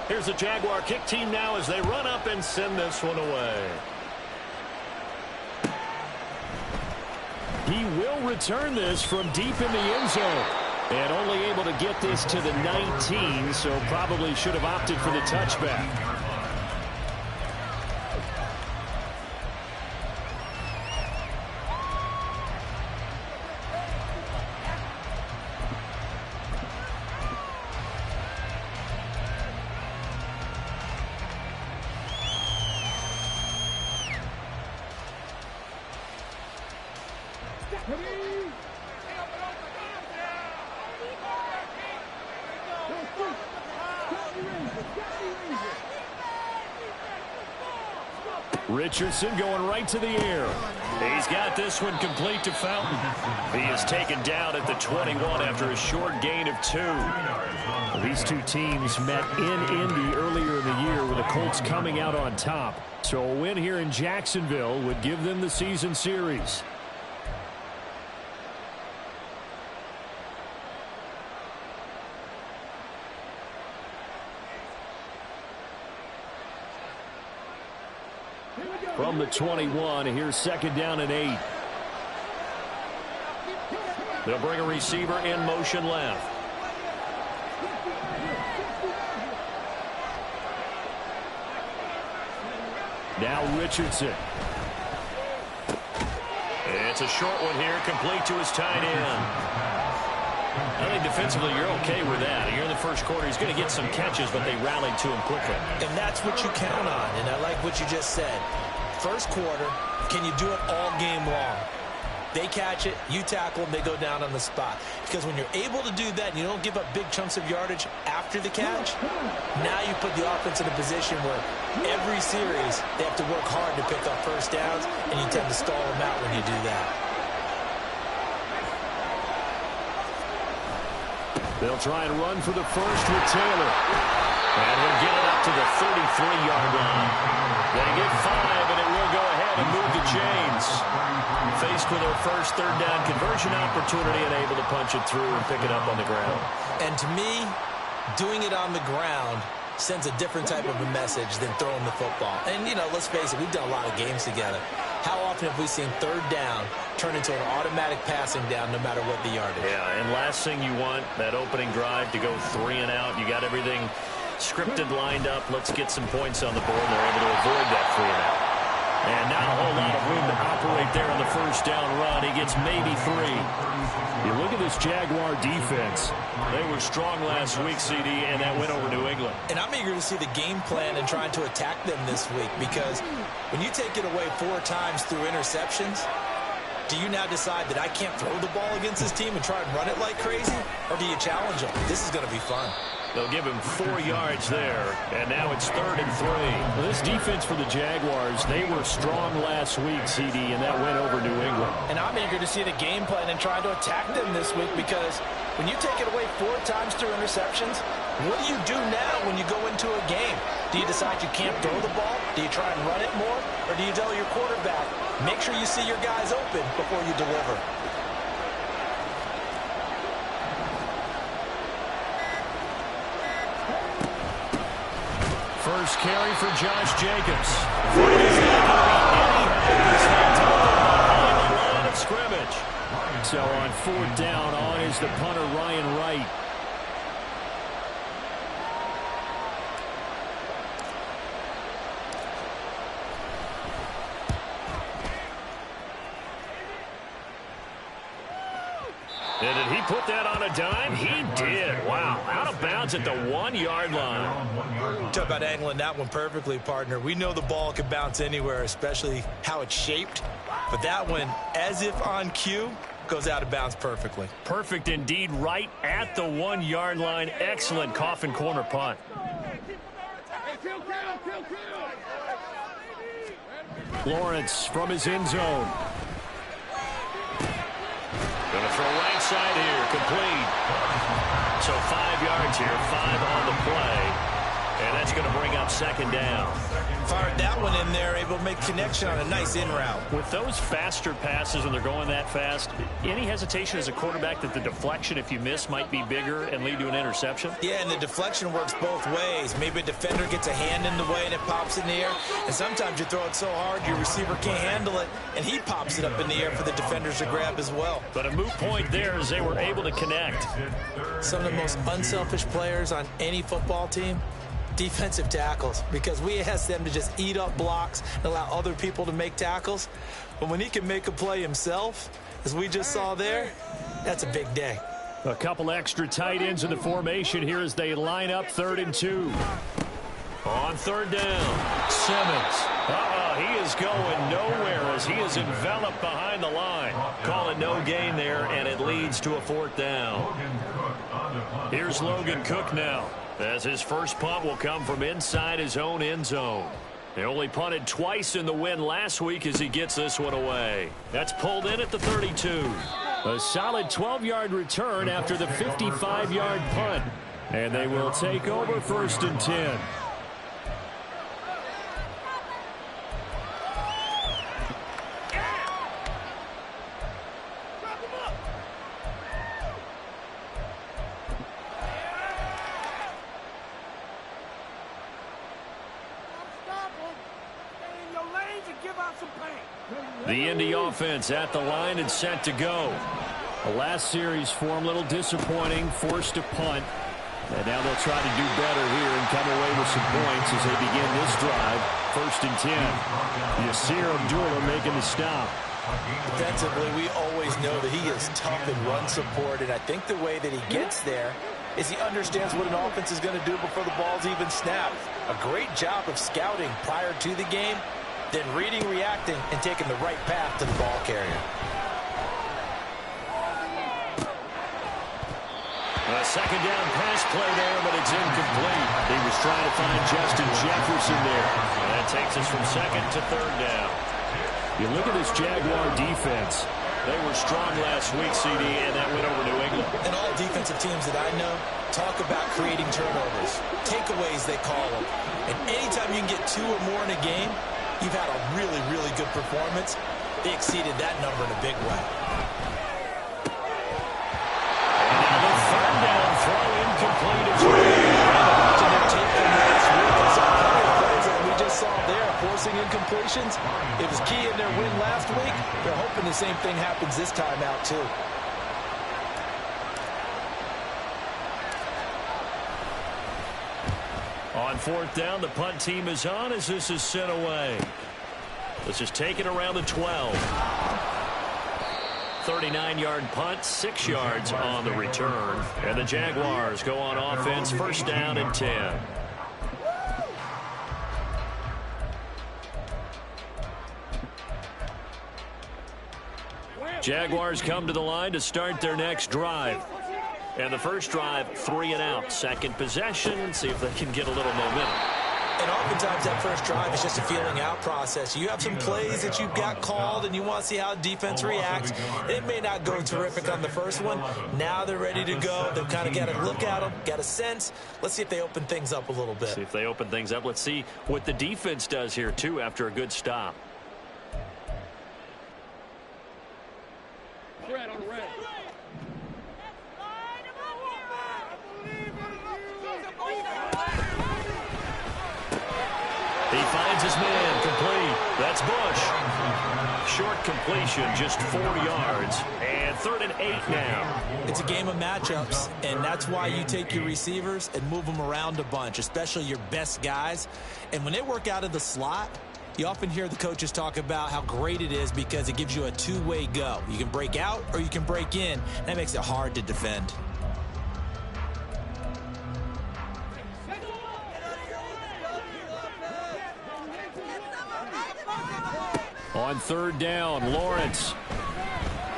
Here's the Jaguar kick team now as they run up and send this one away. He will return this from deep in the end zone. And only able to get this to the 19, so probably should have opted for the touchback. Richardson going right to the air. He's got this one complete to Fountain. He is taken down at the 21 after a short gain of 2. These two teams met in Indy earlier in the year with the Colts coming out on top. So a win here in Jacksonville would give them the season series. From the 21, here's 2nd down and 8. They'll bring a receiver in motion left. Now Richardson. It's a short one here, complete to his tight end. I think defensively you're okay with that. Here in the first quarter, he's going to get some catches, but they rallied to him quickly. And that's what you count on, and I like what you just said. First quarter, can you do it all game long? They catch it, you tackle them, they go down on the spot. Because when you're able to do that and you don't give up big chunks of yardage after the catch, now you put the offense in a position where every series they have to work hard to pick up first downs, and you tend to stall them out when you do that. They'll try and run for the first with Taylor. And he'll get it up to the 33-yard line. They get 5, and it will go ahead and move the chains. Faced with their first 3rd down conversion opportunity and able to punch it through and pick it up on the ground. And to me, doing it on the ground sends a different type of a message than throwing the football. And, you know, let's face it, we've done a lot of games together. How often have we seen 3rd down turn into an automatic passing down no matter what the yardage? Yeah, and last thing you want, that opening drive to go 3 and out. You got everything scripted, lined up. Let's get some points on the board. They're able to avoid that 3 and out. And not a whole lot of room to operate there on the first down run. He gets maybe 3. You look at this Jaguar defense. They were strong last week, CD, and that went over New England. And I'm eager to see the game plan and trying to attack them this week, because when you take it away 4 times through interceptions, do you now decide that I can't throw the ball against this team and try and run it like crazy? Or do you challenge them? This is going to be fun. They'll give him 4 yards there, and now it's 3rd and 3. Well, this defense for the Jaguars, they were strong last week, CD, and that went over New England. And I'm eager to see the game plan and try to attack them this week, because when you take it away 4 times through interceptions, what do you do now when you go into a game? Do you decide you can't throw the ball? Do you try and run it more? Or do you tell your quarterback, make sure you see your guys open before you deliver? First carry for Josh Jacobs. There's not going to be any behind the line of scrimmage. So on 4th down, on is the punter, Ryan Wright. And did he put that on a dime? He did. Wow. Out of bounds at the 1-yard line. Talk about angling that one perfectly, partner. We know the ball can bounce anywhere, especially how it's shaped. But that one, as if on cue, goes out of bounds perfectly. Perfect indeed, right at the 1-yard line. Excellent coffin corner punt. Lawrence from his end zone. Going to throw right side here, complete. So 5 yards here, 5 on the play. And that's going to bring up second down. Fired that one in there, able to make connection on a nice in route. With those faster passes when they're going that fast, any hesitation as a quarterback that the deflection, if you miss, might be bigger and lead to an interception? Yeah, and the deflection works both ways. Maybe a defender gets a hand in the way and it pops in the air. And sometimes you throw it so hard your receiver can't handle it, and he pops it up in the air for the defenders to grab as well. But a moot point there as they were able to connect. Some of the most unselfish players on any football team, defensive tackles, because we ask them to just eat up blocks and allow other people to make tackles. But when he can make a play himself, as we just saw there, that's a big day. A couple extra tight ends in the formation here as they line up 3rd and 2. On 3rd down, Simmons. He is going nowhere as he is enveloped behind the line. Call it no gain there, and it leads to a 4th down. Here's Logan Cook now, as his first punt will come from inside his own end zone. They only punted twice in the win last week as he gets this one away. That's pulled in at the 32. A solid 12-yard return after the 55-yard punt. And they will take over 1st and 10. The Indy offense at the line and set to go. The last series for them, a little disappointing, forced to punt. And now they'll try to do better here and come away with some points as they begin this drive. 1st and 10. Yasir Abdullah making the stop. Defensively, we always know that he is tough in run support, and I think the way that he gets there is he understands what an offense is going to do before the ball's even snapped. A great job of scouting prior to the game, then reading, reacting, and taking the right path to the ball carrier. A second down pass play there, but it's incomplete. He was trying to find Justin Jefferson there. And that takes us from 2nd to 3rd down. You look at this Jaguar defense. They were strong last week, CD, and that went over New England. And all defensive teams that I know talk about creating turnovers. Takeaways, they call them. And anytime you can get 2 or more in a game, you've had a really, really good performance. They exceeded that number in a big way. And now the 3rd down throw incomplete as well. We just saw there, forcing incompletions. It was key in their win last week. They're hoping the same thing happens this time out, too. On 4th down, the punt team is on as this is sent away. This is taken around the 12. 39-yard punt, 6 yards on the return. And the Jaguars go on offense, 1st down and 10. Jaguars come to the line to start their next drive. And the first drive, 3 and out. Second possession, see if they can get a little momentum. And oftentimes that first drive is just a feeling out process. You have some plays that you've got called and you want to see how defense reacts. It may not go terrific on the first one. Now they're ready to go. They've kind of got to look at them, got a sense. Let's see if they open things up a little bit. See if they open things up. Let's see what the defense does here, too, after a good stop. Red on red. He finds his man, complete. That's Bush. Short completion, just 4 yards. And 3rd and 8 now. It's a game of matchups, and that's why you take your receivers and move them around a bunch, especially your best guys. And when they work out of the slot, you often hear the coaches talk about how great it is because it gives you a two-way go. You can break out or you can break in. That makes it hard to defend. On 3rd down, Lawrence.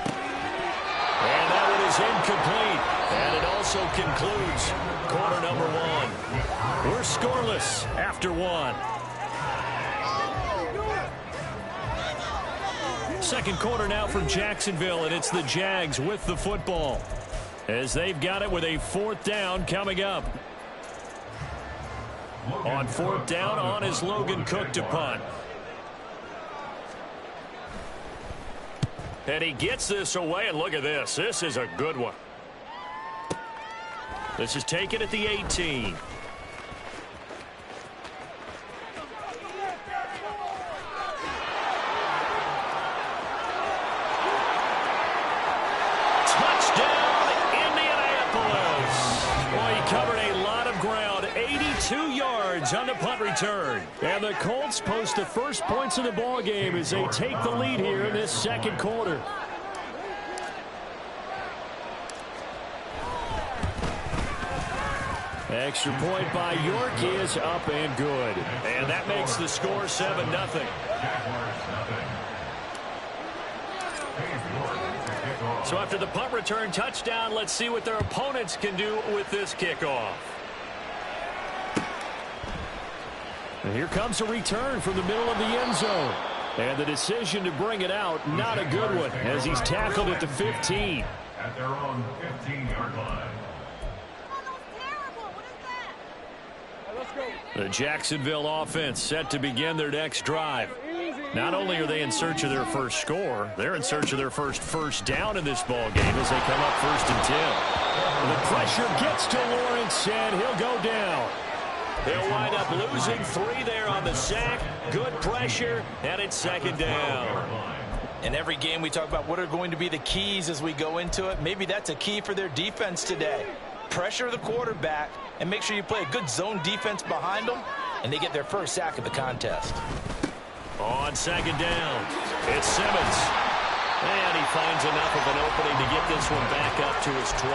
And that one is incomplete. And it also concludes quarter number 1. We're scoreless after 1. Second quarter now for Jacksonville, and it's the Jags with the football as they've got it with a 4th down coming up. On fourth down, on is Logan Cook to punt. And he gets this away, and look at this. This is a good one. This is taken at the 18. Touchdown, Indianapolis. Boy, he covered a lot of ground. 82 yards on the punt return. And the Colts post the first points of the ball game as they take the lead here in this second quarter. Extra point by York is up and good. And that makes the score 7-0. So after the punt return touchdown, let's see what their opponents can do with this kickoff. And here comes a return from the middle of the end zone. And the decision to bring it out, not a good one, as he's tackled at the 15. At their own 15-yard line. The Jacksonville offense set to begin their next drive. Not only are they in search of their first score, they're in search of their first down in this ball game as they come up 1st and 10. The pressure gets to Lawrence, and he'll go down. They'll wind up losing 3 there on the sack. Good pressure, and it's 2nd down. In every game we talk about what are going to be the keys as we go into it. Maybe that's a key for their defense today. Pressure the quarterback and make sure you play a good zone defense behind them, and they get their first sack of the contest. On 2nd down, it's Simmons. And he finds enough of an opening to get this one back up to his 20.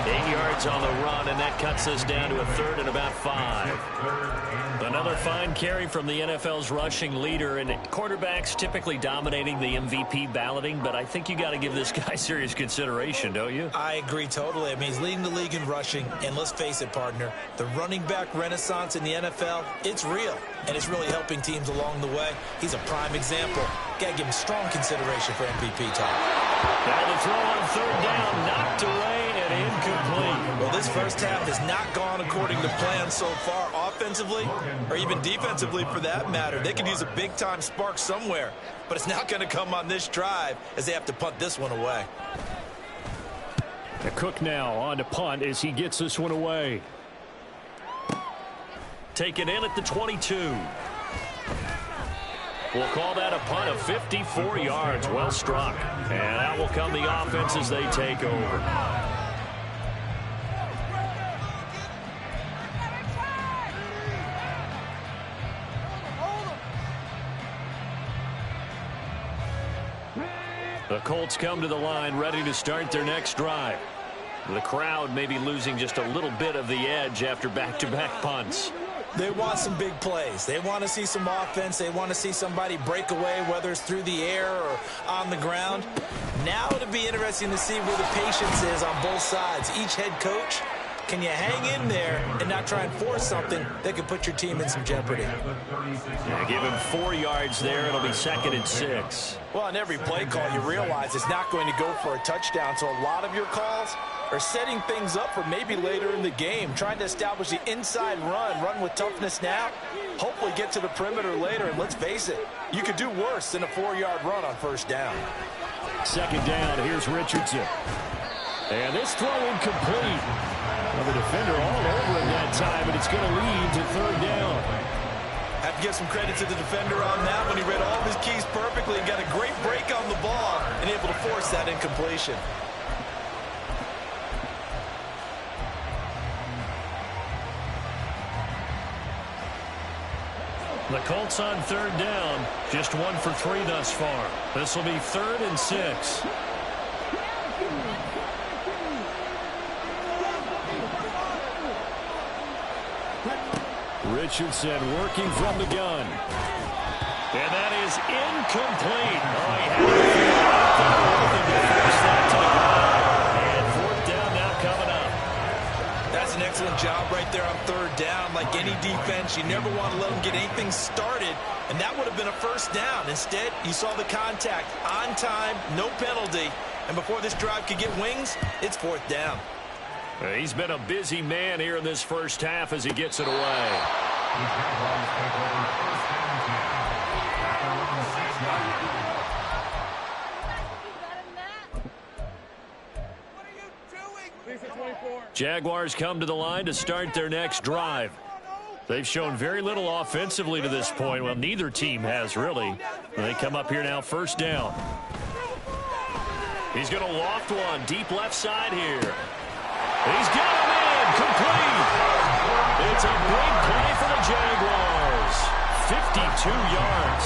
8 yards on the run, and that cuts us down to a 3rd and about 5. Another fine carry from the NFL's rushing leader, and quarterbacks typically dominating the MVP balloting, but I think you got to give this guy serious consideration, don't you? I agree totally. I mean, he's leading the league in rushing, and let's face it, partner, the running back renaissance in the NFL, it's real, and it's really helping teams along the way. He's a prime example. Got to give him strong consideration for MVP talk. Now the throw on 3rd down, knocked away and incomplete. Well, this first half has not gone according to plan so far offensively, or even defensively for that matter. They could use a big-time spark somewhere, but it's not going to come on this drive as they have to punt this one away. The Cook now on to punt as he gets this one away. Taken in at the 22. We'll call that a punt of 54 yards. Well struck. And out will come the offense as they take over. The Colts come to the line ready to start their next drive. The crowd may be losing just a little bit of the edge after back-to-back punts. They want some big plays. They want to see some offense. They want to see somebody break away, whether it's through the air or on the ground. Now it'll be interesting to see where the patience is on both sides. Each head coach, can you hang in there and not try and force something that could put your team in some jeopardy? Yeah, give him 4 yards there. It'll be 2nd and 6. Well, on every play call, you realize it's not going to go for a touchdown. So a lot of your calls are setting things up for maybe later in the game, trying to establish the inside run with toughness now, hopefully get to the perimeter later. And let's face it, you could do worse than a 4-yard run on 1st down. 2nd down, here's Richardson. And this throw incomplete. Well, the defender all over him that time, and it's going to lead to 3rd down. Have to give some credit to the defender on that when he read all of his keys perfectly and got a great break on the ball and able to force that incompletion. The Colts on 3rd down, just 1 for 3 thus far. This will be 3rd and 6. Richardson working from the gun. And that is incomplete. Oh, he had to force that to the ground. And 4th down now coming up. That's an excellent job right there on 3rd down. Like any defense, you never want to let them get anything started, and that would have been a 1st down. Instead, you saw the contact on time, no penalty, and before this drive could get wings, it's 4th down. He's been a busy man here in this first half as he gets it away. The Jaguars take over first down 10 after around 6 yards. Jaguars come to the line to start their next drive. They've shown very little offensively to this point. Well, neither team has really. They come up here now, first down. He's going to loft one deep left side here. He's got him in, complete. It's a big play for the Jaguars. 52 yards.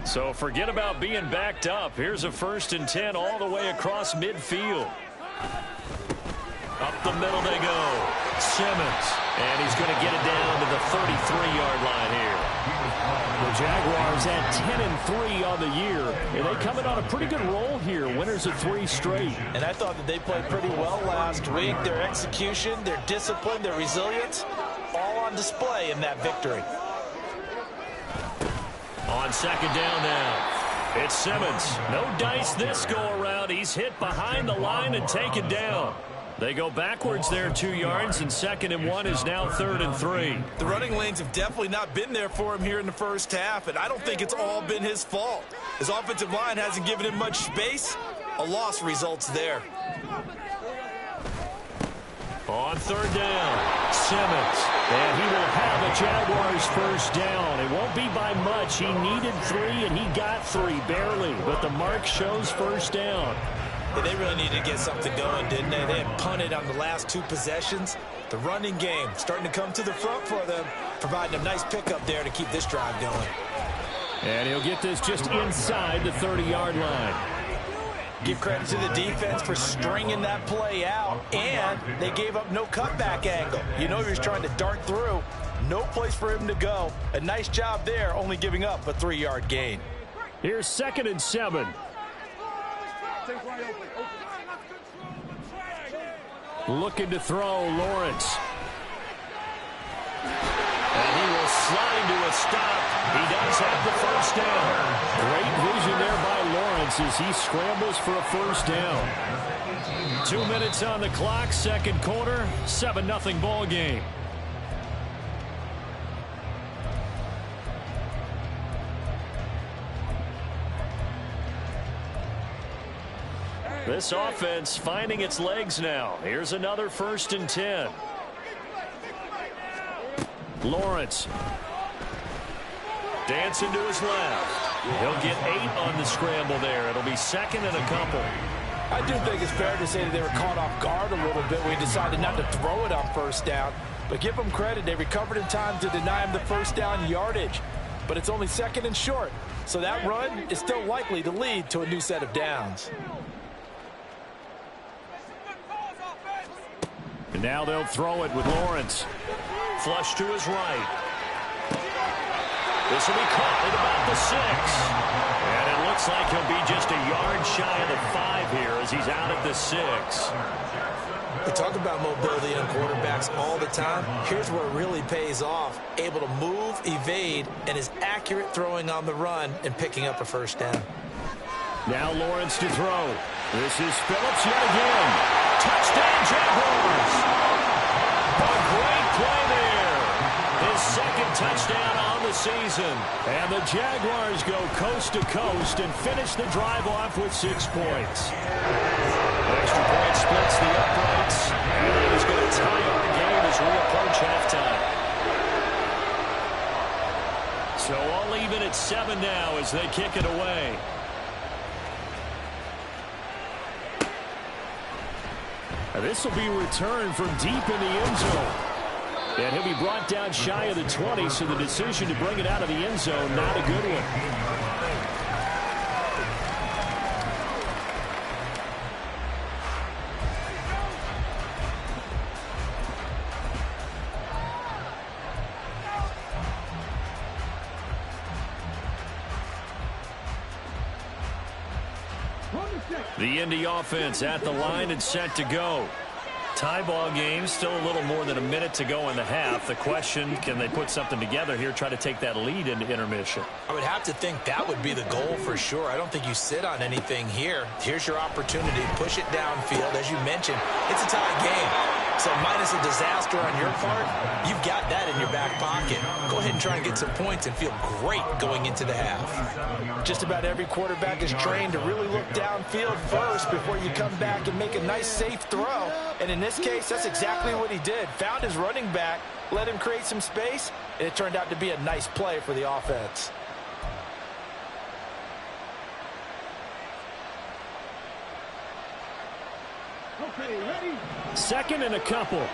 So forget about being backed up. Here's a 1st and 10 all the way across midfield. Up the middle they go. Simmons. And he's going to get it down to the 33-yard line here. The Jaguars at 10-3 on the year. And they come in on a pretty good roll here. Winners of 3 straight. And I thought that they played pretty well last week. Their execution, their discipline, their resilience, all on display in that victory. On second down now, it's Simmons. No dice this go-around. He's hit behind the line and taken down. They go backwards there 2 yards, and 2nd and 1 is now 3rd and 3. The running lanes have definitely not been there for him here in the first half, and I don't think it's all been his fault. His offensive line hasn't given him much space. A loss results there. On 3rd down, Simmons. And he will have a Jaguars first down. It won't be by much. He needed 3, and he got 3, barely. But the mark shows first down. Yeah, they really needed to get something going, didn't they? They had punted on the last 2 possessions. The running game starting to come to the front for them, providing a nice pickup there to keep this drive going. And he'll get this just inside the 30-yard line. Give credit to the defense for stringing that play out, and they gave up no cutback angle. You know he was trying to dart through. No place for him to go. A nice job there, only giving up a 3-yard gain. Here's 2nd and 7. Looking to throw, Lawrence. And he will slide to a stop. He does have the first down. Great vision there by Lawrence as he scrambles for a first down. 2 minutes on the clock, 2nd quarter, 7-0 ball game. This offense finding its legs now. Here's another 1st and 10. Lawrence. Dancing to his left. He'll get 8 on the scramble there. It'll be 2nd and a couple. I do think it's fair to say that they were caught off guard a little bit when he decided not to throw it on first down. But give them credit. They recovered in time to deny him the first down yardage. But it's only 2nd and short. So that run is still likely to lead to a new set of downs. And now they'll throw it with Lawrence. Flush to his right. This will be caught at about the 6. And it looks like he'll be just a yard shy of the 5 here as he's out at the 6. We talk about mobility on quarterbacks all the time. Here's where it really pays off. Able to move, evade, and is accurate throwing on the run and picking up a first down. Now Lawrence to throw. This is Phillips yet again. Touchdown, Jaguars. A great play there. His 2nd touchdown on the season. And the Jaguars go coast to coast and finish the drive off with 6 points. Extra point splits the uprights. And that is going to tie up the game as we approach halftime. So all even at 7 now as they kick it away. This will be returned from deep in the end zone. And he'll be brought down shy of the 20, so the decision to bring it out of the end zone, not a good one. The Indy offense at the line and set to go. Tie ball game, still a little more than a minute to go in the half. The question, can they put something together here, try to take that lead into intermission? I would have to think that would be the goal for sure. I don't think you sit on anything here. Here's your opportunity. Push it downfield. As you mentioned, it's a tie game. So minus a disaster on your part, you've got that in your back pocket. Go ahead and try and get some points and feel great going into the half. Just about every quarterback is trained to really look downfield first before you come back and make a nice, safe throw. And in this case, that's exactly what he did. Found his running back, let him create some space, and it turned out to be a nice play for the offense. Okay, ready? Second and a couple.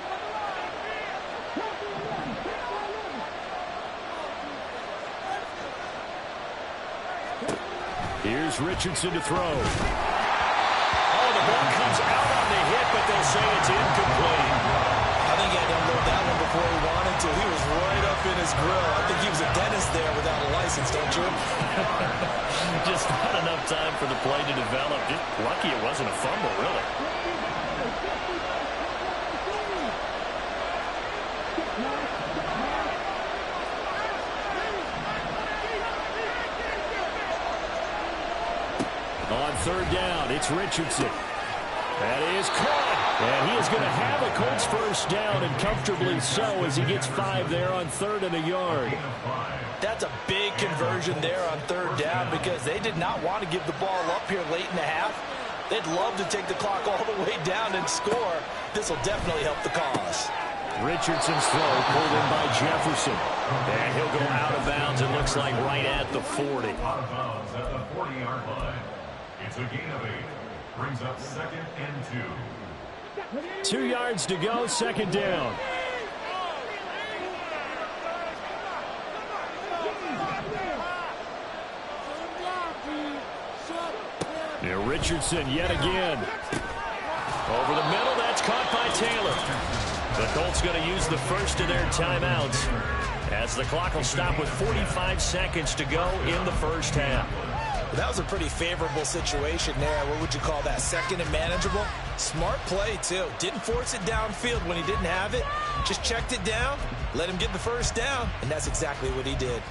Here's Richardson to throw. Oh, the ball comes out on the hit, but they'll say it's incomplete. I think he had to unload that one before he wanted to. He was right up in his grill. I think he was a dentist there without a license, don't you? Just not enough time for the play to develop. Just lucky it wasn't a fumble, really. On third down, it's Richardson. That is caught. And he is going to have a Colts first down, and comfortably so, as he gets 5 there on 3rd and a yard. That's a big conversion there on third down because they did not want to give the ball up here late in the half. They'd love to take the clock all the way down and score. This will definitely help the cause. Richardson's throw pulled in by Jefferson. And he'll go out of bounds, it looks like, right at the 40. Out of bounds at the 40-yard line. It's a gain of 8. Brings up 2nd and 2. 2 yards to go, 2nd down. Now Richardson yet again. Over the middle, that's caught by Taylor. The Colts going to use the first of their timeouts as the clock will stop with 45 seconds to go in the first half. That was a pretty favorable situation there. What would you call that? 2nd and manageable? Smart play, too. Didn't force it downfield when he didn't have it. Just checked it down, let him get the first down, and that's exactly what he did.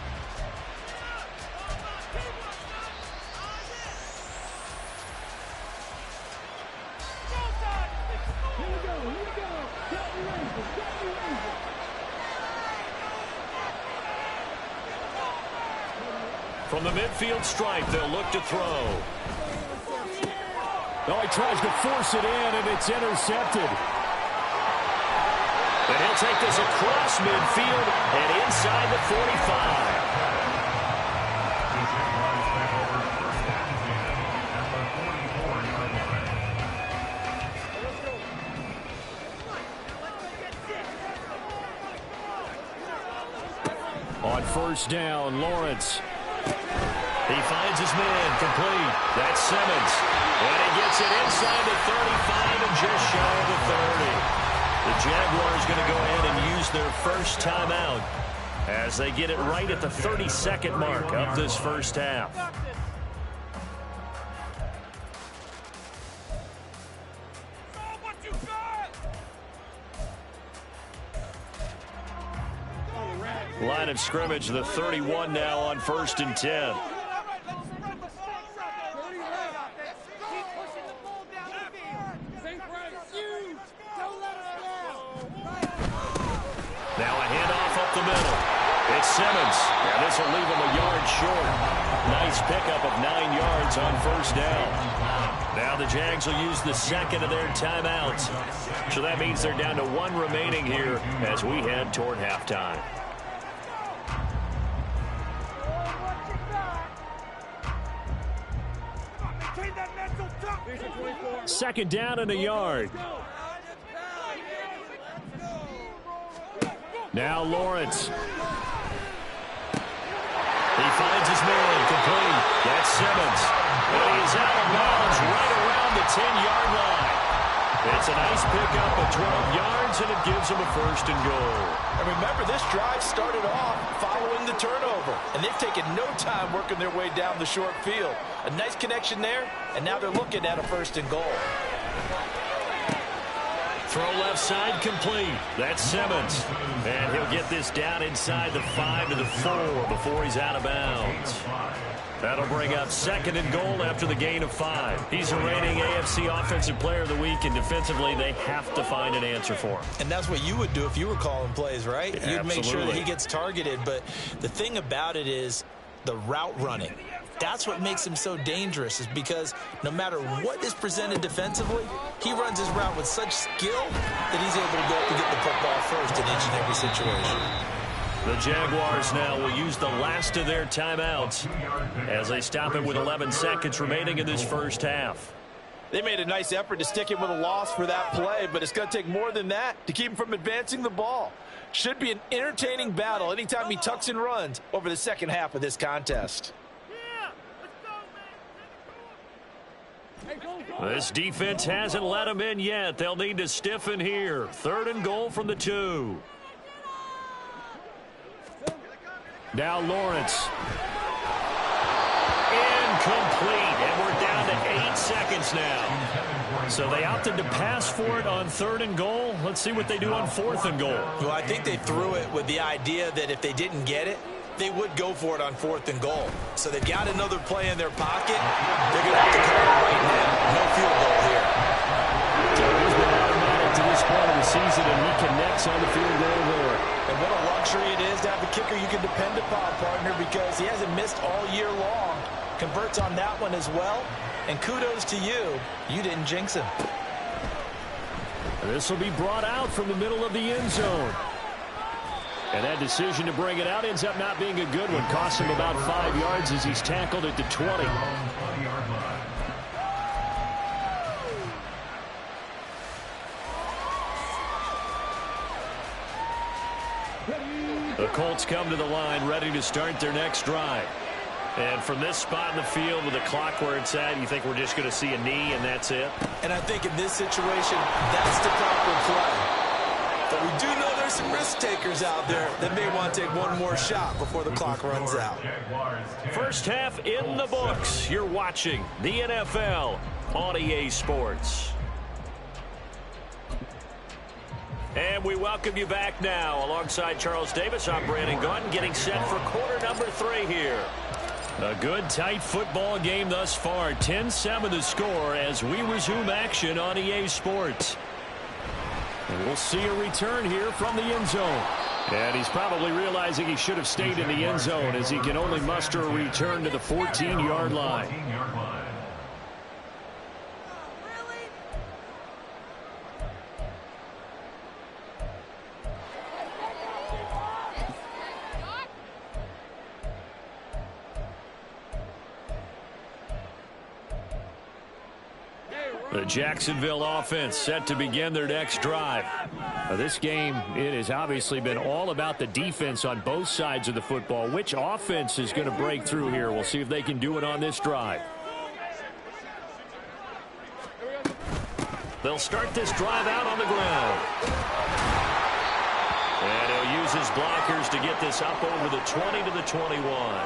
From the midfield stripe, they'll look to throw. Oh, he tries to force it in, and it's intercepted. And he'll take this across midfield and inside the 45. On first down, Lawrence. He finds his man, complete. That's Simmons. And he gets it inside the 35 and just shy of the 30. The Jaguars going to go ahead and use their first timeout as they get it right at the 32nd mark of this first half. Line of scrimmage, the 31 now on 1st and 10. Now a handoff up the middle. It's Simmons, and this will leave him a yard short. Nice pickup of 9 yards on first down. Now the Jags will use the second of their timeouts. So that means they're down to 1 remaining here as we head toward halftime. Second down and a yard. Now Lawrence. He finds his man, complete. That's Simmons. And he is out of bounds right around the 10-yard line. It's a nice pickup of 12 yards, and it gives him a 1st and goal. And remember, this drive started off following the turnover, and they've taken no time working their way down the short field. A nice connection there, and now they're looking at a 1st and goal. Throw left side complete. That's Simmons. And he'll get this down inside the 5 to the 4 before he's out of bounds. That'll bring up 2nd and goal after the gain of 5. He's the reigning AFC Offensive Player of the Week, and defensively they have to find an answer for him. And that's what you would do if you were calling plays, right? Yeah, you'd make sure that absolutely. he gets targeted. But the thing about it is the route running. That's what makes him so dangerous, is because no matter what is presented defensively, he runs his route with such skill that he's able to go up and get the football first in each and every situation. The Jaguars now will use the last of their timeouts as they stop it with 11 seconds remaining in this first half. They made a nice effort to stick him with a loss for that play, but it's going to take more than that to keep him from advancing the ball. Should be an entertaining battle anytime he tucks and runs over the second half of this contest. This defense hasn't let him in yet. They'll need to stiffen here. 3rd and goal from the 2. Now Lawrence. Incomplete. And we're down to 8 seconds now. So they opted to pass for it on 3rd and goal. Let's see what they do on 4th and goal. Well, I think they threw it with the idea that if they didn't get it, they would go for it on 4th and goal. So they've got another play in their pocket. They're going to have to call it right now. No field goal here. He's been automatic to this point of the season, and he connects on the field goal there. And what a luxury it is to have a kicker you can depend upon, partner, because he hasn't missed all year long. Converts on that one as well. And kudos to you. You didn't jinx him. This will be brought out from the middle of the end zone. And that decision to bring it out ends up not being a good one. Costs him about 5 yards as he's tackled at the 20. The Colts come to the line ready to start their next drive. And from this spot in the field with the clock where it's at, you think we're just going to see a knee and that's it? And I think in this situation, that's the proper play. But we do know there's some risk takers out there that may want to take one more shot before the clock runs out. First half in the books. You're watching the NFL on EA Sports. And we welcome you back now. Alongside Charles Davis, I'm Brandon Gaudin, getting set for quarter number 3 here. A good, tight football game thus far. 10-7 the score as we resume action on EA Sports. And we'll see a return here from the end zone. And he's probably realizing he should have stayed in the end zone as he can only muster a return to the 14-yard line. The Jacksonville offense set to begin their next drive. This game, it has obviously been all about the defense on both sides of the football. Which offense is going to break through here? We'll see if they can do it on this drive. They'll start this drive out on the ground. And he'll use his blockers to get this up over the 20 to the 21.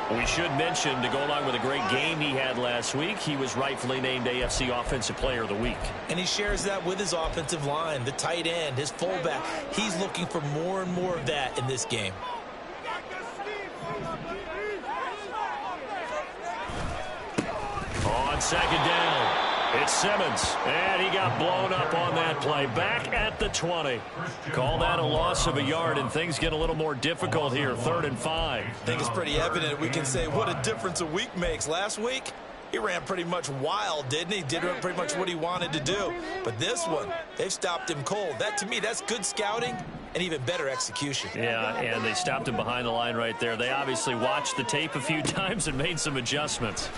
We should mention, to go along with a great game he had last week, he was rightfully named AFC Offensive Player of the Week. And he shares that with his offensive line, the tight end, his fullback. He's looking for more and more of that in this game. On 2nd down, it's Simmons, and he got blown up on that play. Back at the 20. Call that a loss of a yard, and things get a little more difficult here. 3rd and 5. I think it's pretty evident. We can say what a difference a week makes. Last week, he ran pretty much wild, didn't he? Did pretty much what he wanted to do. But this one, they've stopped him cold. That, to me, that's good scouting and even better execution. Yeah, and they stopped him behind the line right there. They obviously watched the tape a few times and made some adjustments.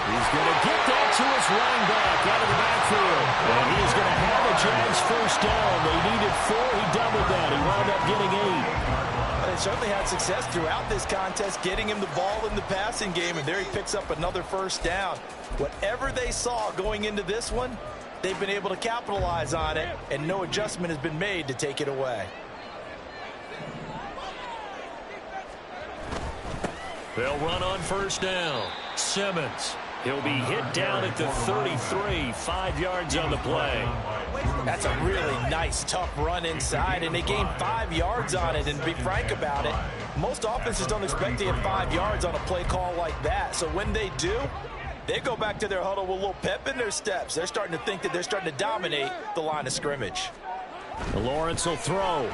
He's going to get that to his running back out of the backfield. And he's going to have a Jags first down. They needed 4. He doubled that. He wound up getting 8. They certainly had success throughout this contest, getting him the ball in the passing game, and there he picks up another first down. Whatever they saw going into this one, they've been able to capitalize on it, and no adjustment has been made to take it away. They'll run on first down. Simmons He'll be hit down at the 33, 5 yards on the play. That's a really nice, tough run inside, and they gained 5 yards on it. And to be frank about it, most offenses don't expect to get 5 yards on a play call like that. So when they do, they go back to their huddle with a little pep in their steps. They're starting to think that they're starting to dominate the line of scrimmage. Lawrence will throw.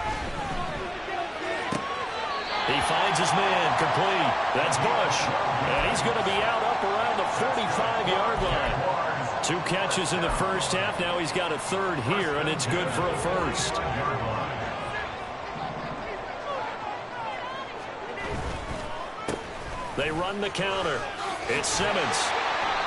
He finds his man, complete. That's Bush. And he's going to be out up around the 45-yard line. 2 catches in the first half. Now he's got a third here, and it's good for a first. They run the counter. It's Simmons.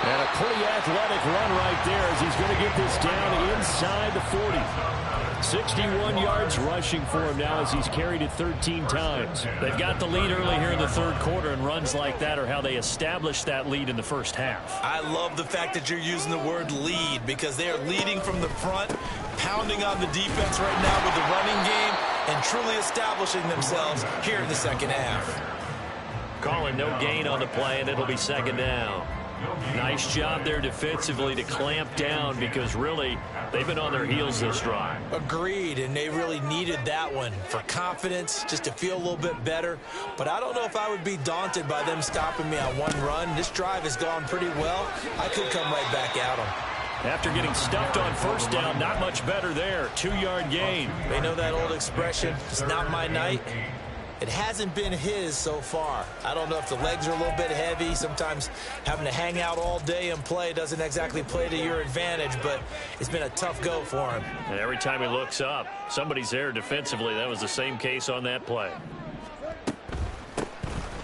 And a pretty athletic run right there as he's going to get this down inside the 40. 61 yards rushing for him now as he's carried it 13 times. They've got the lead early here in the third quarter, and runs like that are how they established that lead in the first half. I love the fact that you're using the word lead because they are leading from the front, pounding on the defense right now with the running game, and truly establishing themselves here in the second half. Calling no gain on the play, and it'll be second down. Nice job there defensively to clamp down because really they've been on their heels this drive. Agreed, and they really needed that one for confidence, just to feel a little bit better. But I don't know if I would be daunted by them stopping me on one run. This drive has gone pretty well. I could come right back at them. After getting stuffed on first down, not much better there. 2-yard gain. They know that old expression, it's not my night. It hasn't been his so far. I don't know if the legs are a little bit heavy. Sometimes having to hang out all day and play doesn't exactly play to your advantage, but it's been a tough go for him. And every time he looks up, somebody's there defensively. That was the same case on that play.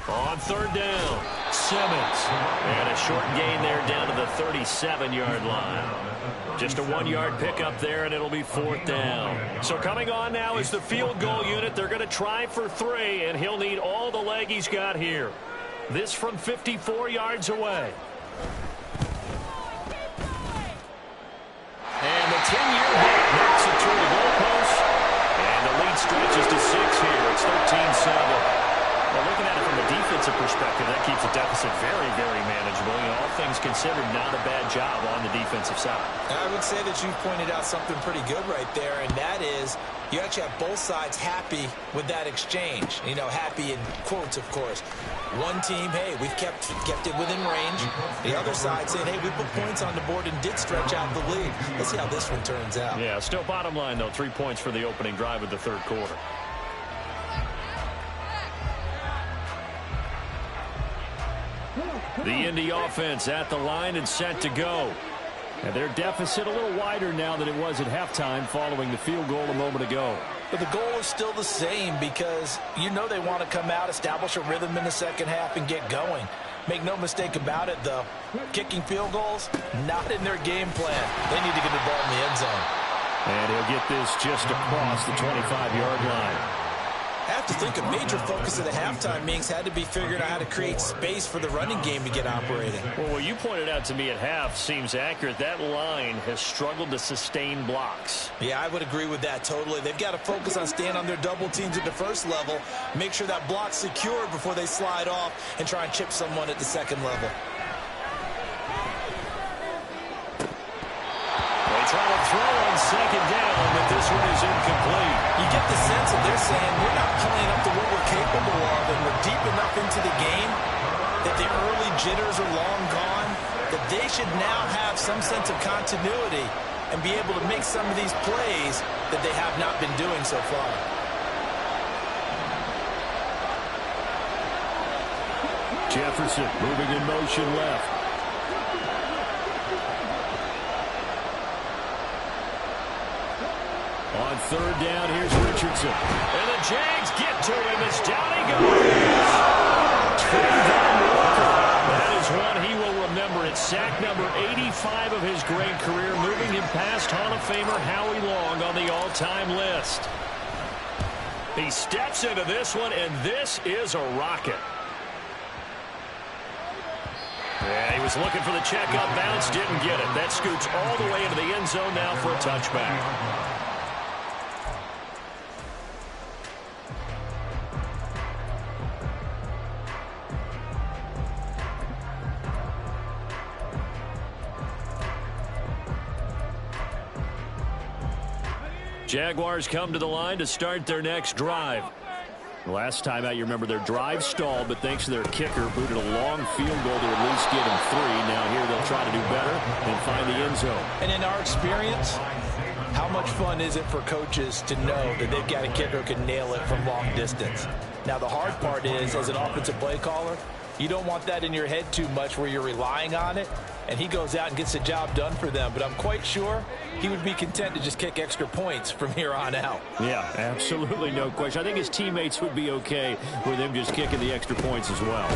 On third down, Simmons. And a short gain there down to the 37-yard line. Just a 1-yard pickup there, and it'll be fourth down. So coming on now is the field goal unit. They're going to try for 3, and he'll need all the leg he's got here. This from 54 yards away. And the 10-year hit knocks it through the goalpost. And the lead stretches to 6 here. It's 13-7. Well, looking at it from a defensive perspective, that keeps the deficit very, very manageable. You know, all things considered, not a bad job on the defensive side. I would say that you've pointed out something pretty good right there, and that is you actually have both sides happy with that exchange. You know, happy in quotes, of course. One team, hey, we've kept it within range. The other side saying, hey, we put points on the board and did stretch out the lead. Let's see how this one turns out. Yeah, still bottom line, though, 3 points for the opening drive of the third quarter. The Indy offense at the line and set to go. And their deficit a little wider now than it was at halftime following the field goal a moment ago. But the goal is still the same because you know they want to come out, establish a rhythm in the second half, and get going. Make no mistake about it, though. Kicking field goals, not in their game plan. They need to get the ball in the end zone. And he'll get this just across the 25-yard line. I have to think a major focus of the halftime meetings had to be figuring out how to create space for the running game to get operating. Well, what you pointed out to me at half seems accurate. That line has struggled to sustain blocks. Yeah, I would agree with that totally. They've got to focus on staying on their double teams at the first level, make sure that block's secured before they slide off and try and chip someone at the second level. They try to throw on second down, but this one is incomplete. You get the sense that they're saying we're not playing up to what we're capable of, and we're deep enough into the game that the early jitters are long gone, that they should now have some sense of continuity and be able to make some of these plays that they have not been doing so far. Jefferson moving in motion left. On third down, here's Richardson. And the Jags get to him as down he goes. Trayvon Walker. That is one he will remember. It's sack number 85 of his great career, moving him past Hall of Famer Howie Long on the all-time list. He steps into this one, and this is a rocket. Yeah, he was looking for the check-up bounce, didn't get it. That scoots all the way into the end zone now for a touchback. Jaguars come to the line to start their next drive. Last time out, you remember their drive stalled, but thanks to their kicker, booted a long field goal to at least get them 3. Now here they'll try to do better and find the end zone. And in our experience, how much fun is it for coaches to know that they've got a kicker who can nail it from long distance? Now, the hard part is, as an offensive play caller, you don't want that in your head too much where you're relying on it, and he goes out and gets the job done for them. But I'm quite sure he would be content to just kick extra points from here on out. Yeah, absolutely no question. I think his teammates would be okay with him just kicking the extra points as well.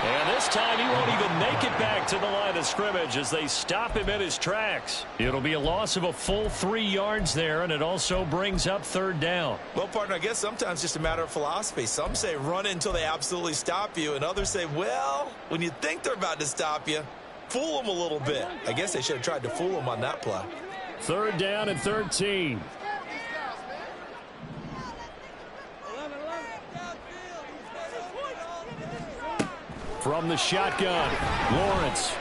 And this time he won't even make it back to the line of scrimmage as they stop him in his tracks. It'll be a loss of a full 3 yards there, and it also brings up 3rd down. Well, partner, I guess sometimes it's just a matter of philosophy. Some say run until they absolutely stop you, and others say, well, when you think they're about to stop you, fool them a little bit. I guess they should have tried to fool them on that play. 3rd down and 13. From the shotgun, Lawrence.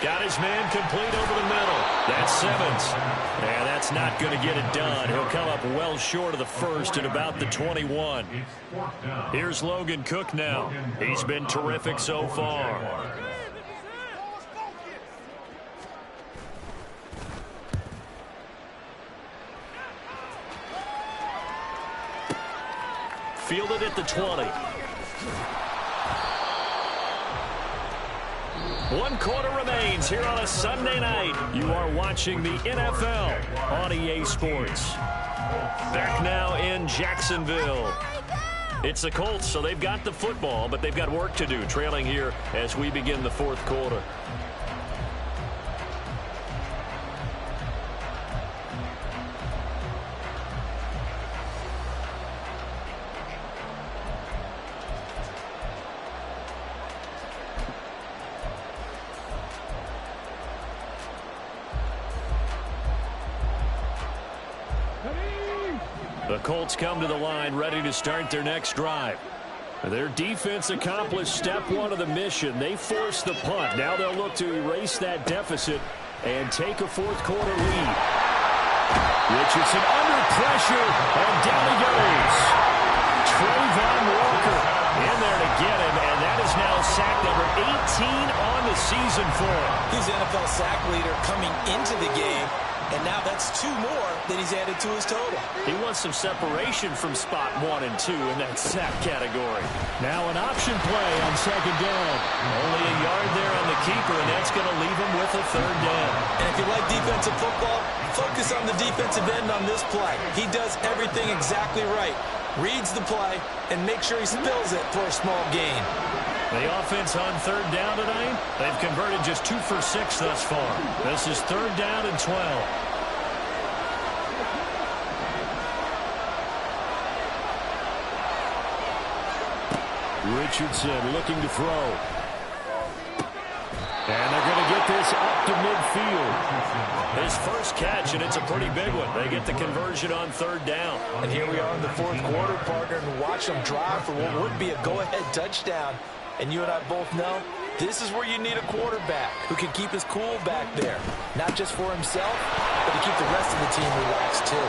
Got his man complete over the middle. That's Simmons. And that's not going to get it done. He'll come up well short of the first at about the 21. Here's Logan Cook now. He's been terrific so far. Fielded at the 20. 1 quarter remains here on a Sunday night. You are watching the NFL on EA Sports. Back now in Jacksonville. It's the Colts, so they've got the football, but they've got work to do, trailing here as we begin the 4th quarter. The Colts come to the line ready to start their next drive. Their defense accomplished step 1 of the mission. They forced the punt. Now they'll look to erase that deficit and take a 4th quarter lead. Richardson under pressure, and down he goes. Trayvon Walker in there to get him, and that is now sack number 18 on the season for him. He's NFL sack leader coming into the game, and now that's 2 more that he's added to his total. He wants some separation from spot 1 and 2 in that sack category. Now an option play on 2nd down. Only a yard there on the keeper, and that's going to leave him with a 3rd down. And if you like defensive football, focus on the defensive end on this play. He does everything exactly right. Reads the play and makes sure he spills it for a small gain. The offense on 3rd down tonight, they've converted just 2 for 6 thus far. This is 3rd down and 12. Richardson looking to throw. And they're going to get this up to midfield. His first catch, and it's a pretty big one. They get the conversion on 3rd down. And here we are in the 4th quarter, partner, and watch them drive for what would be a go-ahead touchdown. And you and I both know this is where you need a quarterback who can keep his cool back there. Not just for himself, but to keep the rest of the team relaxed too.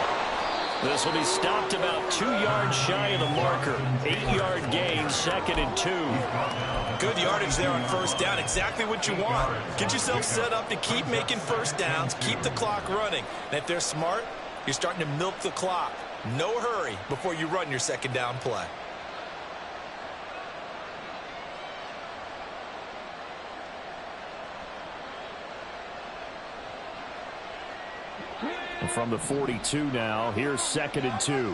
This will be stopped about 2 yards shy of the marker. 8-yard gain, 2nd and 2. Good yardage there on 1st down. Exactly what you want. Get yourself set up to keep making 1st downs, keep the clock running. And if they're smart, you're starting to milk the clock. No hurry before you run your 2nd down play. From the 42 now, here's 2nd and 2.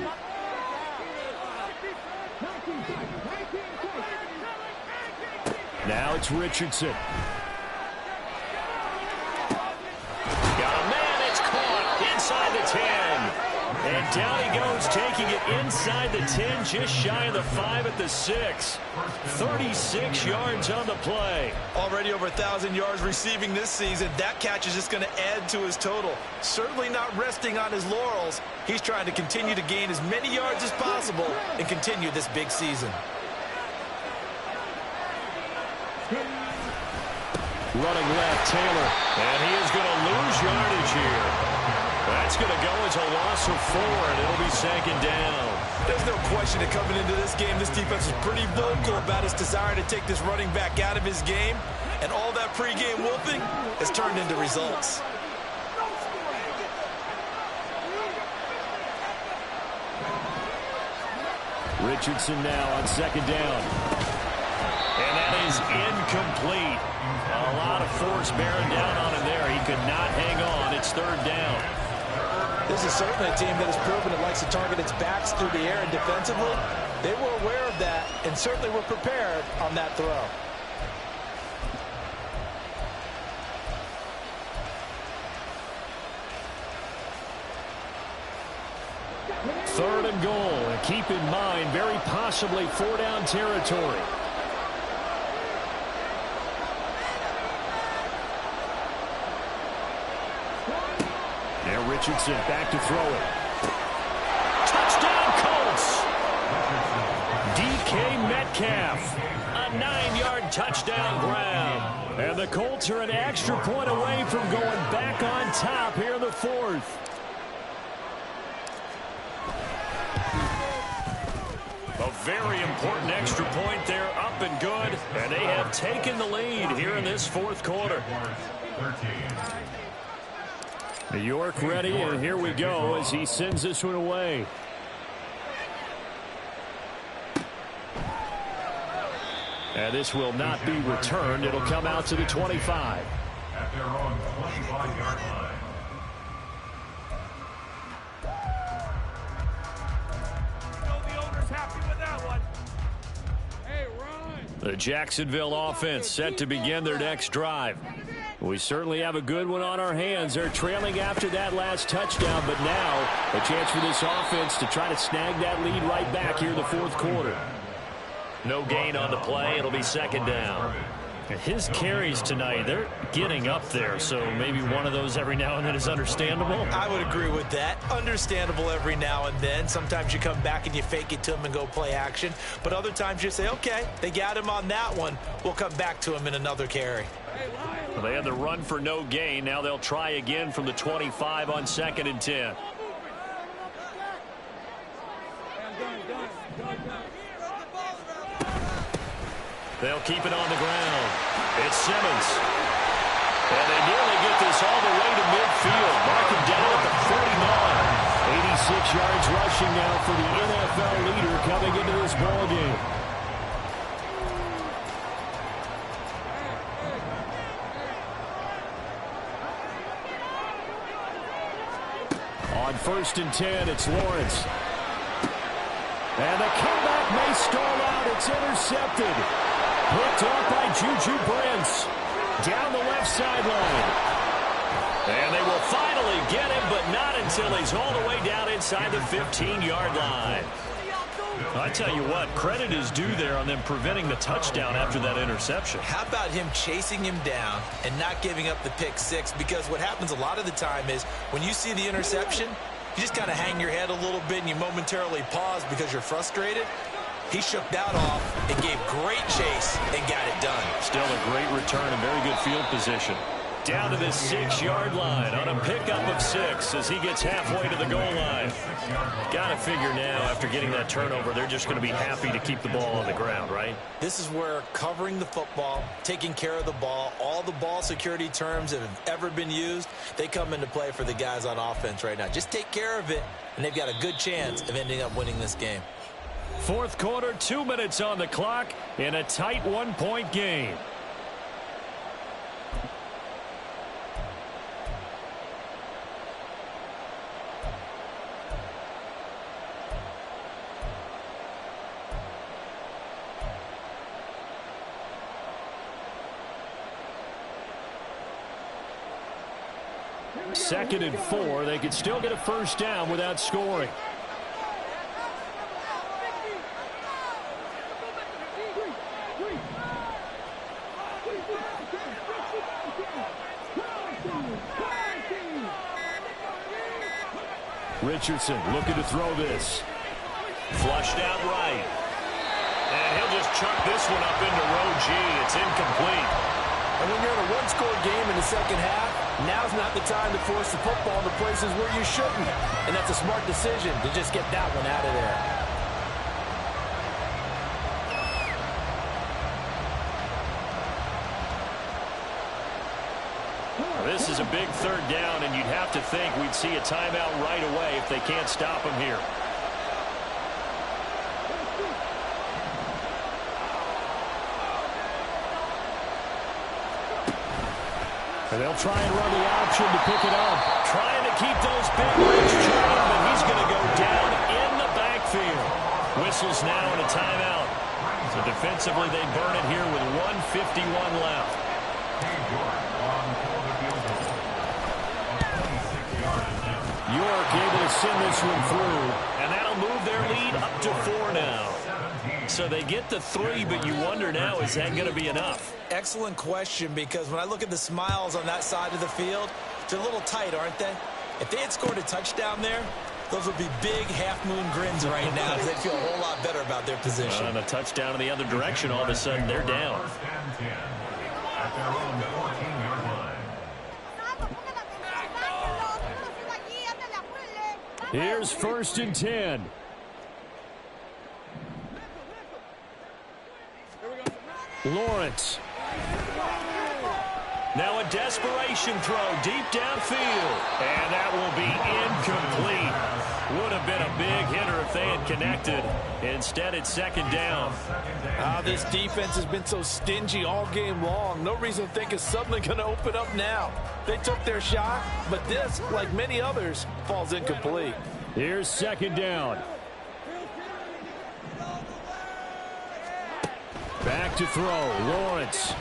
Now it's Richardson. Got a man, it's caught inside the 10. And down he goes, taking it inside the 10, just shy of the 5 at the 6. 36 yards on the play. Already over 1,000 yards receiving this season. That catch is just going to add to his total. Certainly not resting on his laurels. He's trying to continue to gain as many yards as possible and continue this big season. Running left, Taylor. And he is going to lose yardage here. That's going to go as a loss of 4, and it'll be second down. There's no question that coming into this game, this defense was pretty vocal about its desire to take this running back out of his game, and all that pregame whooping has turned into results. Richardson now on second down. And that is incomplete. A lot of force bearing down on him there. He could not hang on. It's third down. This is certainly a team that has proven it likes to target its backs through the air, and defensively, they were aware of that and certainly were prepared on that throw. Third and goal, and keep in mind, very possibly 4-down territory. Now Richardson back to throw it. Touchdown, Colts! DK Metcalf, a 9-yard touchdown grab. And the Colts are an extra point away from going back on top here in the fourth. A very important extra point there, up and good. And they have taken the lead here in this fourth quarter. New York ready, and here we go as he sends this one away. And this will not be returned. It'll come out to the 25. At their own 25-yard line. The Jacksonville offense set to begin their next drive. We certainly have a good one on our hands. They're trailing after that last touchdown, but now a chance for this offense to try to snag that lead right back here in the fourth quarter. No gain on the play. It'll be second down. His carries tonight, they're getting up there, so maybe one of those every now and then is understandable. I would agree with that. Understandable every now and then. Sometimes you come back and you fake it to him and go play action. But other times you say, okay, they got him on that one. We'll come back to him in another carry. Well, they had the run for no gain. Now they'll try again from the 25 on 2nd and 10. They'll keep it on the ground. It's Simmons. And they nearly get this all the way to midfield. Mark him down at the 49. 86 yards rushing now for the NFL leader coming into this ballgame. On 1st and 10, it's Lawrence. And the comeback may stall out. It's intercepted. Picked up by Juju Brents. Down the left sideline. And they will finally get him, but not until he's all the way down inside the 15-yard line. I tell you what, credit is due there on them preventing the touchdown after that interception. How about him chasing him down and not giving up the pick six? Because what happens a lot of the time is when you see the interception, you just kind of hang your head a little bit and you momentarily pause because you're frustrated. He shook that off and gave great chase and got it done. Still a great return and very good field position. Down to the 6-yard line on a pickup of 6 as he gets halfway to the goal line. Got to figure now, after getting that turnover, they're just going to be happy to keep the ball on the ground, right? This is where covering the football, taking care of the ball, all the ball security terms that have ever been used, they come into play for the guys on offense right now. Just take care of it, and they've got a good chance of ending up winning this game. Fourth quarter, 2 minutes on the clock in a tight 1-point game. Second and 4, they could still get a first down without scoring. Richardson looking to throw this. Flushed out right. And he'll just chuck this one up into row G. It's incomplete. And when you're in a one-score game in the second half, Now's not the time to force the football to places where you shouldn't. And that's a smart decision to just get that one out of there. This is a big third down, and you'd have to think we'd see a timeout right away if they can't stop him here. And they'll try and run the option to pick it up. Trying to keep those big legs churning, but he's going to go down in the backfield. Whistles now and a timeout. So defensively, they burn it here with 1:51 left. York able to send this one through, and that'll move their lead up to 4 now. So they get the 3, but you wonder now, is that going to be enough? Excellent question, because when I look at the smiles on that side of the field, they're a little tight, aren't they? If they had scored a touchdown there, those would be big half-moon grins right now because they feel a whole lot better about their position. And a touchdown in the other direction, all of a sudden they're down. At their own 14-yard line. Here's 1st and 10. Lawrence. Now a desperation throw deep downfield. And that will be incomplete. Would have been a big hitter if they had connected. Instead, it's 2nd down. This defense has been so stingy all game long. No reason to think it's suddenly going to open up now. They took their shot, but this, like many others, falls incomplete. Here's 2nd down. Back to throw. Lawrence.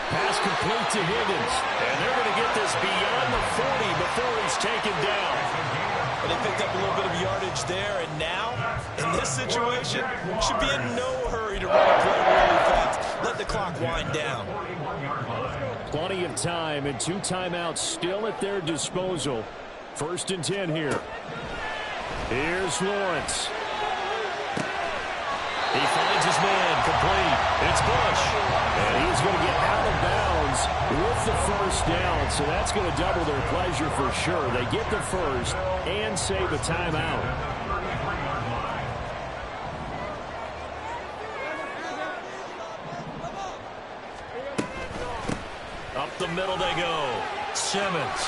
Pass complete to Higgins. And they're going to get this beyond the 40 before he's taken down. But they picked up a little bit of yardage there, and now, in this situation, should be in no hurry to run a play really fast. Let the clock wind down. Plenty of time and 2 timeouts still at their disposal. 1st and 10 here. Here's Lawrence. He finds his man complete. It's Bush. And he's going to get out of bounds with the 1st down. So that's going to double their pleasure for sure. They get the 1st and save a timeout. Up the middle they go. Simmons.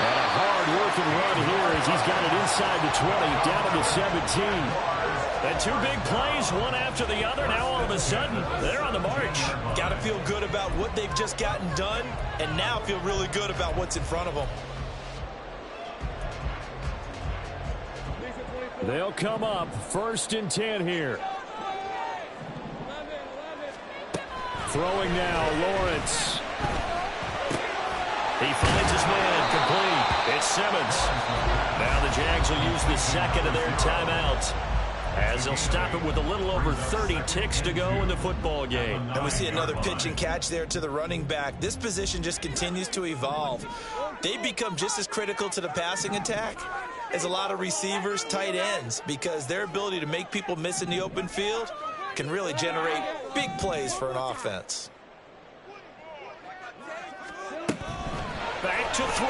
And a hard-working run here as he's got it inside the 20, down to the 17. And 2 big plays, one after the other. Now all of a sudden, they're on the march. Got to feel good about what they've just gotten done, and now feel really good about what's in front of them. They'll come up 1st and 10 here. Throwing now, Lawrence. He finds his man complete. It's Simmons. Now the Jags will use the 2nd of their timeouts, as they'll stop it with a little over 30 ticks to go in the football game. And we see another pitch and catch there to the running back. This position just continues to evolve. They become just as critical to the passing attack as a lot of receivers, tight ends, because their ability to make people miss in the open field can really generate big plays for an offense. Back to throw.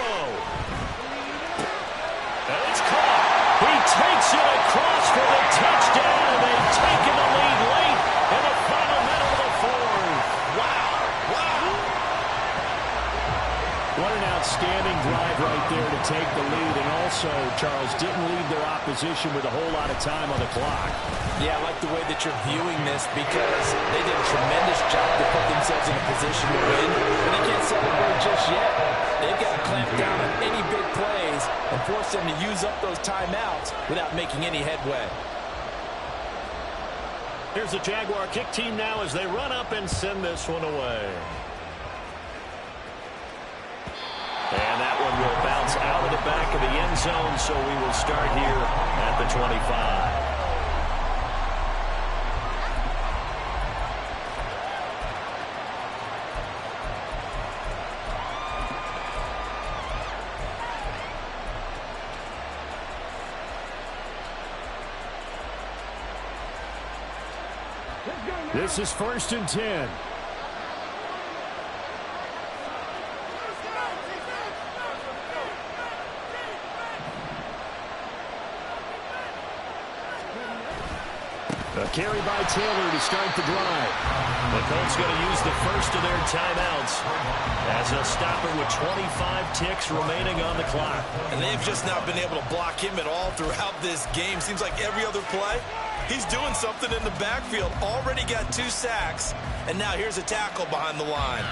And it's caught. He takes it across for the touchdown, and they've taken the lead late in the final minute of the 4th. Wow. What an outstanding drive right there to take the lead, and also, Charles, didn't leave their opposition with a whole lot of time on the clock. Yeah, I like the way that you're viewing this, because they did a tremendous job to put themselves in a position to win, and they can't celebrate just yet. They've got to clamp down on any big plays and force them to use up those timeouts without making any headway. Here's the Jaguar kick team now as they run up and send this one away. And that one will bounce out of the back of the end zone, so we will start here at the 25. This is 1st and 10. A carry by Taylor to start the drive. The Colts going to use the first of their timeouts as they'll stop it with 25 ticks remaining on the clock. And they've just not been able to block him at all throughout this game. Seems like every other play, he's doing something in the backfield. Already got 2 sacks, and now here's a tackle behind the line.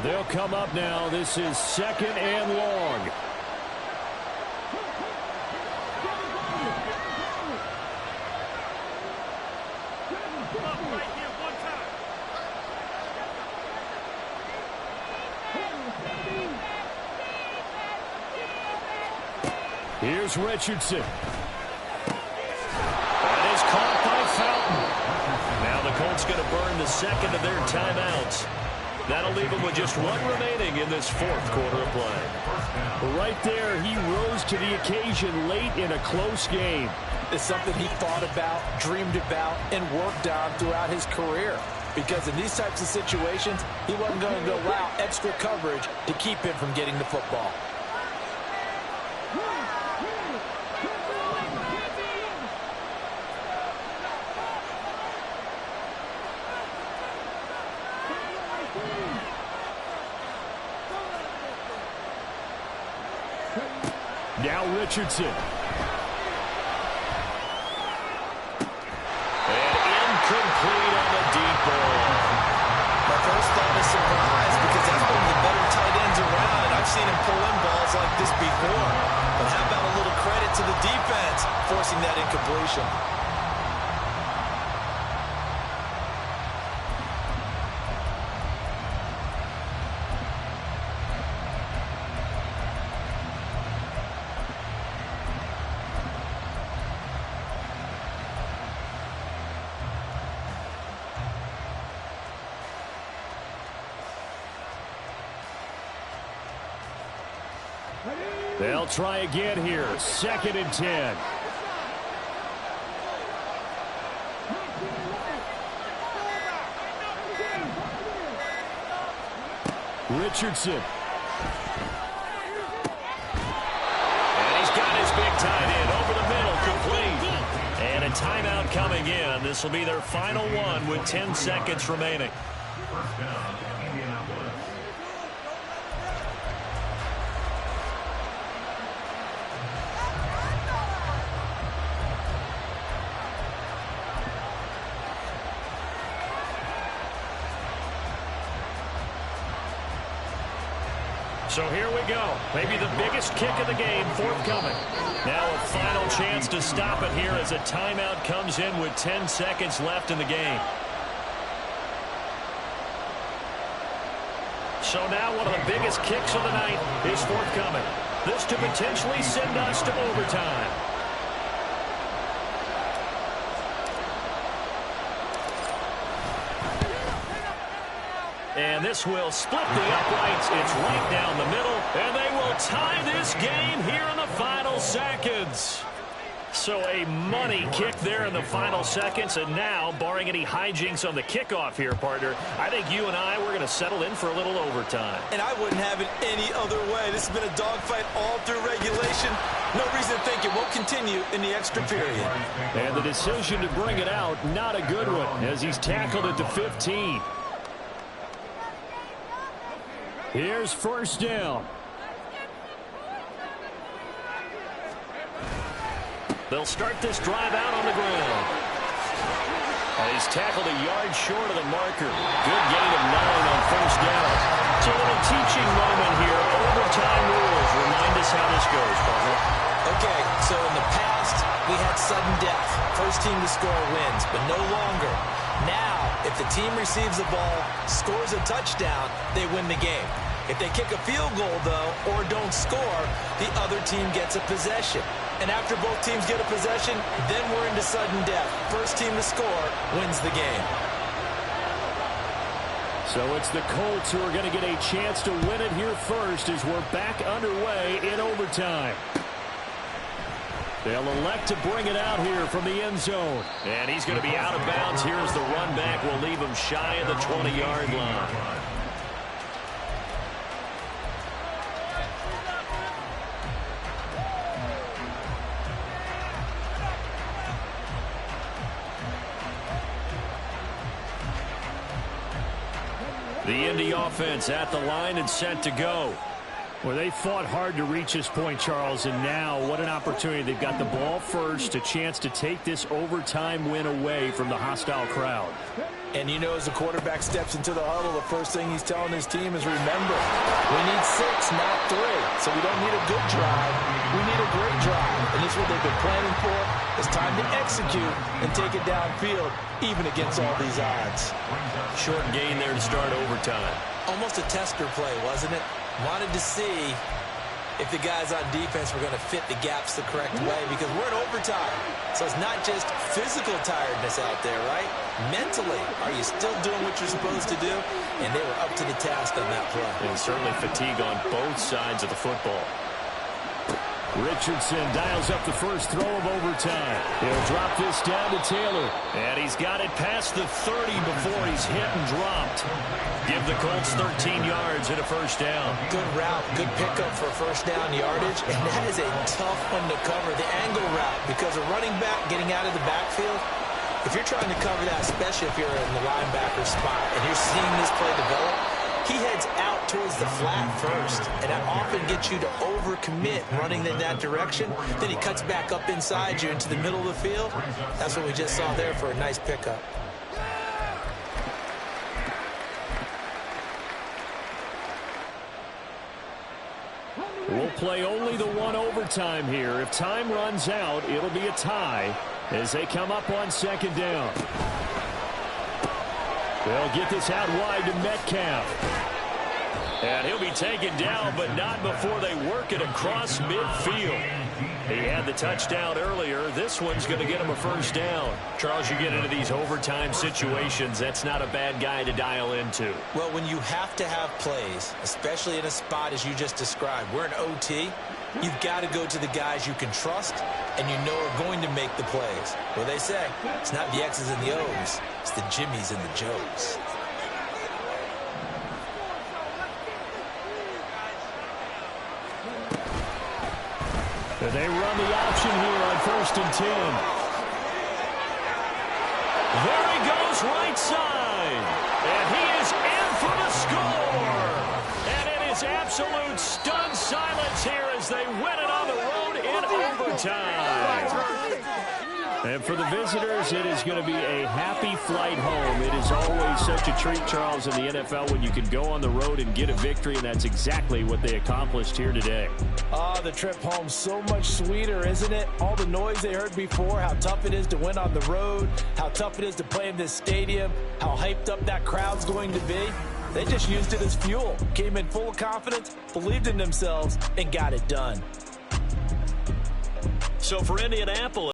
They'll come up now. This is 2nd and long. Here's Richardson. That is caught by Fountain. Now the Colts going to burn the second of their timeouts. That'll leave them with just 1 remaining in this 4th quarter of play. Right there, he rose to the occasion late in a close game. It's something he thought about, dreamed about, and worked on throughout his career. Because in these types of situations, he wasn't going to go out extra coverage to keep him from getting the football. Now Richardson. And incomplete on the deep ball. My first thought is surprise because that's one of the better tight ends around, and I've seen him pull in balls like this before. But how about a little credit to the defense forcing that incompletion? They'll try again here. 2nd and 10. Richardson. And he's got his big tight end over the middle, complete. And a timeout coming in. This will be their final one with 10 seconds remaining. First down, Indianapolis. So here we go. Maybe the biggest kick of the game forthcoming. Now a final chance to stop it here as a timeout comes in with 10 seconds left in the game. So now one of the biggest kicks of the night is forthcoming. This to potentially send us to overtime. And this will split the uprights. It's right down the middle. And they will tie this game here in the final seconds. So a money kick there in the final seconds. And now, barring any hijinks on the kickoff here, partner, I think you and I, we're going to settle in for a little overtime. And I wouldn't have it any other way. This has been a dogfight all through regulation. No reason to think it won't continue in the extra period. And the decision to bring it out, not a good one, as he's tackled at the 15. Here's first down. They'll start this drive out on the ground. And he's tackled a yard short of the marker. Good gain of 9 on first down. It's a little teaching moment here. Overtime rules. Remind us how this goes, partner. Okay, so in the past, we had sudden death. First team to score wins, but no longer. Now, if the team receives the ball, scores a touchdown, they win the game. If they kick a field goal, though, or don't score, the other team gets a possession. And after both teams get a possession, then we're into sudden death. First team to score wins the game. So it's the Colts who are going to get a chance to win it here first as we're back underway in overtime. They'll elect to bring it out here from the end zone. And he's going to be out of bounds. Here's the run back. We'll leave him shy of the 20-yard line. The Indy offense at the line and set to go. Well, they fought hard to reach this point, Charles, and now what an opportunity. They've got the ball first, a chance to take this overtime win away from the hostile crowd. And you know, as the quarterback steps into the huddle, the first thing he's telling his team is, remember, we need 6, not 3. So we don't need a good drive. We need a great drive. And this is what they've been planning for. It's time to execute and take it downfield, even against all these odds. Short gain there to start overtime. Almost a tester play, wasn't it? Wanted to see if the guys on defense were going to fit the gaps the correct way, because we're in overtime. So it's not just physical tiredness out there, right? Mentally, are you still doing what you're supposed to do? And they were up to the task on that play. And certainly fatigue on both sides of the football. Richardson dials up the first throw of overtime. He'll drop this down to Taylor. And he's got it past the 30 before he's hit and dropped. Give the Colts 13 yards and a first down. Good route, good pickup for first down yardage. And that is a tough one to cover, the angle route, because a running back getting out of the backfield, if you're trying to cover that, especially if you're in the linebacker spot and you're seeing this play develop, he heads out towards the flat first, and that often gets you to overcommit running in that direction. Then he cuts back up inside you into the middle of the field. That's what we just saw there for a nice pickup. We'll play only the one overtime here. If time runs out, it'll be a tie as they come up on second down. They'll get this out wide to Metcalf. And he'll be taken down, but not before they work it across midfield. He had the touchdown earlier. This one's going to get him a first down. Charles, you get into these overtime situations, that's not a bad guy to dial into. Well, when you have to have plays, especially in a spot as you just described, we're in OT, you've got to go to the guys you can trust and you know are going to make the plays. Well, they say it's not the X's and the O's, it's the Jimmies and the Joes. They run the option here on 1st and 10. There he goes, right side. And he is in for the score. And it is absolute stunned silence here as they win it on the road in overtime. And for the visitors, it is going to be a happy flight home. It is always such a treat, Charles, in the NFL when you can go on the road and get a victory, and that's exactly what they accomplished here today. The trip home so much sweeter, isn't it? All the noise they heard before, how tough it is to win on the road, how tough it is to play in this stadium, how hyped up that crowd's going to be. They just used it as fuel, came in full of confidence, believed in themselves, and got it done. So for Indianapolis,